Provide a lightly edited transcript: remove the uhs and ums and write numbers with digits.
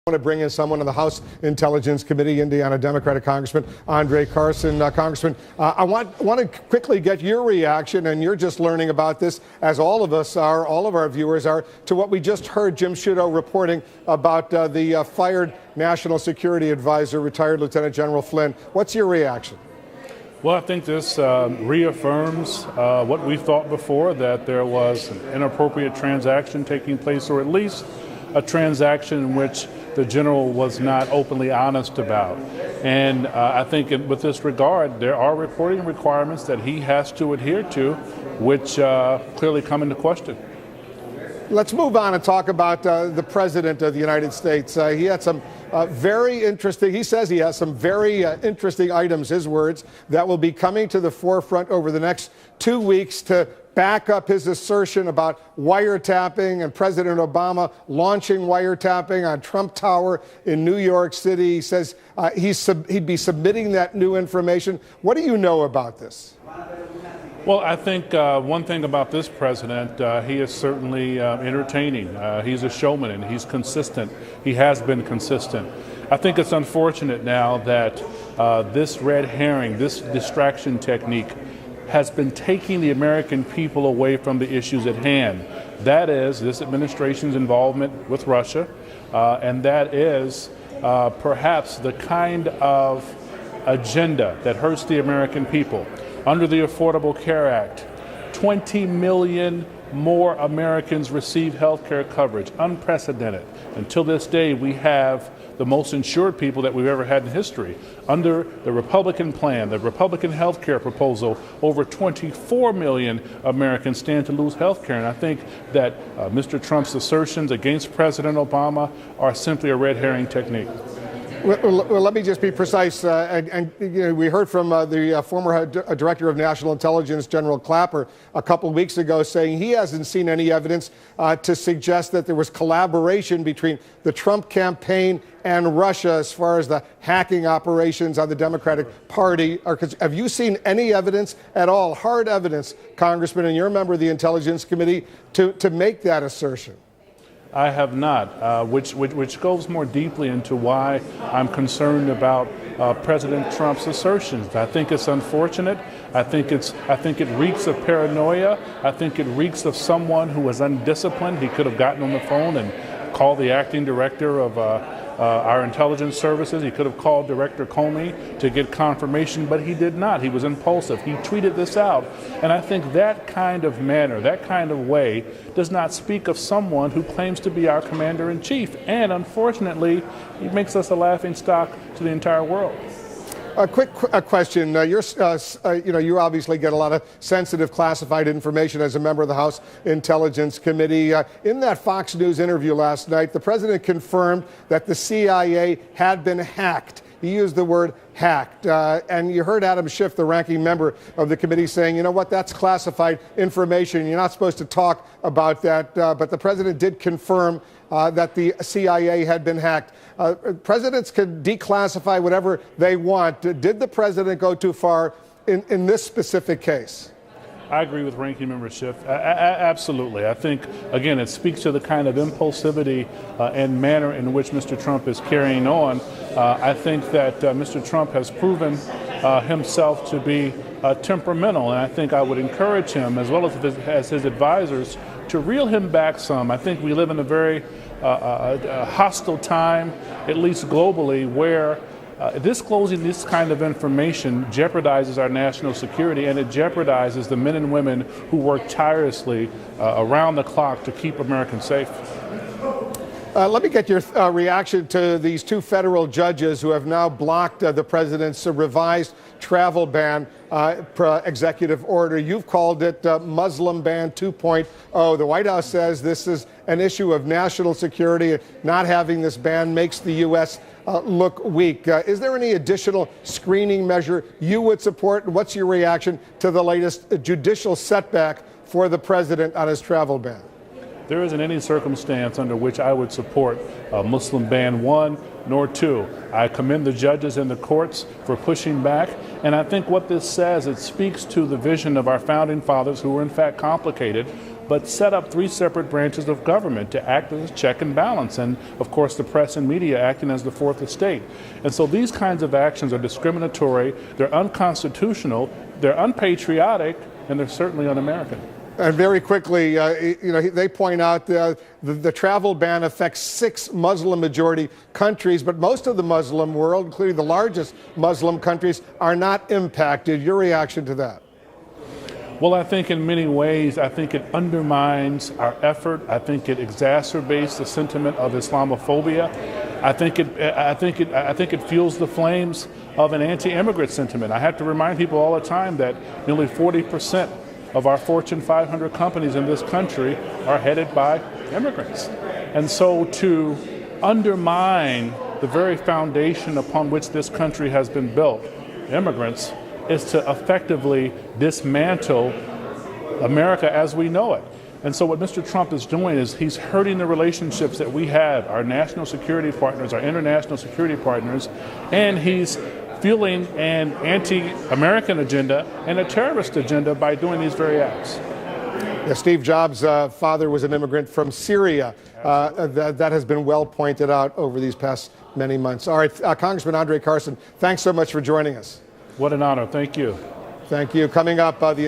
I want to bring in someone on the House Intelligence Committee, Indiana Democratic Congressman André Carson. Congressman, I want to quickly get your reaction, and you're just learning about this, as all of us are, all of our viewers are, to what we just heard Jim Sciutto reporting about the fired National Security Advisor, retired Lieutenant General Flynn. What's your reaction? Well, I think this reaffirms what we thought before, that there was an inappropriate transaction taking place, or at least a transaction in which the general was not openly honest about. And I think with this regard, there are reporting requirements that he has to adhere to, which clearly come into question. Let's move on and talk about the President of the United States. He had some very interesting, he says he has some very interesting items, his words, that will be coming to the forefront over the next 2 weeks to back up his assertion about wiretapping and President Obama launching wiretapping on Trump Tower in New York City. He says he'd be submitting that new information. What do you know about this? Well, I think one thing about this president, he is certainly entertaining. He's a showman, and he's consistent. He has been consistent. I think it's unfortunate now that this red herring, this distraction technique, has been taking the American people away from the issues at hand. That is this administration's involvement with Russia, and that is perhaps the kind of agenda that hurts the American people. Under the Affordable Care Act, 20 million more Americans receive health care coverage, unprecedented. Until this day, we have the most insured people that we've ever had in history. Under the Republican plan, the Republican health care proposal, over 24 million Americans stand to lose health care. And I think that Mr. Trump's assertions against President Obama are simply a red herring technique. Well, let me just be precise. We heard from the former Director of National Intelligence, General Clapper, a couple of weeks ago saying he hasn't seen any evidence to suggest that there was collaboration between the Trump campaign and Russia as far as the hacking operations on the Democratic Party. Have you seen any evidence at all, hard evidence, Congressman, and you're a member of the Intelligence Committee, to make that assertion? I have not, which goes more deeply into why I'm concerned about President Trump's assertions. I think it's unfortunate. I think it reeks of paranoia. I think it reeks of someone who was undisciplined. He could have gotten on the phone and called the acting director of our intelligence services. He could have called Director Comey to get confirmation, but he did not. He was impulsive. He tweeted this out. And I think that kind of manner, that kind of way, does not speak of someone who claims to be our commander-in-chief. And unfortunately, he makes us a laughingstock to the entire world. A quick question. You obviously get a lot of sensitive, classified information as a member of the House Intelligence Committee. In that Fox News interview last night, the president confirmed that the CIA had been hacked. He used the word hacked. And you heard Adam Schiff, the ranking member of the committee, saying, you know what, that's classified information. You're not supposed to talk about that. But the president did confirm that the CIA had been hacked. Presidents can declassify whatever they want. Did the president go too far in this specific case? I agree with Ranking Member Schiff. Absolutely. I think, again, it speaks to the kind of impulsivity and manner in which Mr. Trump is carrying on. I think that Mr. Trump has proven himself to be temperamental, and I think I would encourage him, as well as his advisors, to reel him back some. I think we live in a very hostile time, at least globally, where disclosing this kind of information jeopardizes our national security, and it jeopardizes the men and women who work tirelessly around the clock to keep Americans safe. Let me get your reaction to these two federal judges who have now blocked the president's revised travel ban executive order. You've called it Muslim ban 2.0. The White House says this is an issue of national security. Not having this ban makes the U.S. Look weak. Is there any additional screening measure you would support? And what's your reaction to the latest judicial setback for the president on his travel ban? There isn't any circumstance under which I would support Muslim ban 1 nor 2. I commend the judges and the courts for pushing back, and I think what this says, it speaks to the vision of our founding fathers, who were in fact complicated, but set up three separate branches of government to act as a check and balance, and of course the press and media acting as the fourth estate. And so these kinds of actions are discriminatory, they're unconstitutional, they're unpatriotic, and they're certainly un-American. And very quickly, they point out the travel ban affects 6 Muslim-majority countries, but most of the Muslim world, including the largest Muslim countries, are not impacted. Your reaction to that? Well, I think in many ways, I think it undermines our effort. I think it exacerbates the sentiment of Islamophobia. I think it fuels the flames of an anti-immigrant sentiment. I have to remind people all the time that nearly 40% of our Fortune 500 companies in this country are headed by immigrants. And so to undermine the very foundation upon which this country has been built, immigrants, is to effectively dismantle America as we know it. And so what Mr. Trump is doing is he's hurting the relationships that we have, our national security partners, our international security partners, and he's fueling an anti-American agenda and a terrorist agenda by doing these very acts. Yeah, Steve Jobs' father was an immigrant from Syria. That has been well pointed out over these past many months. All right, Congressman André Carson, thanks so much for joining us. What an honor. Thank you. Thank you. Coming up, the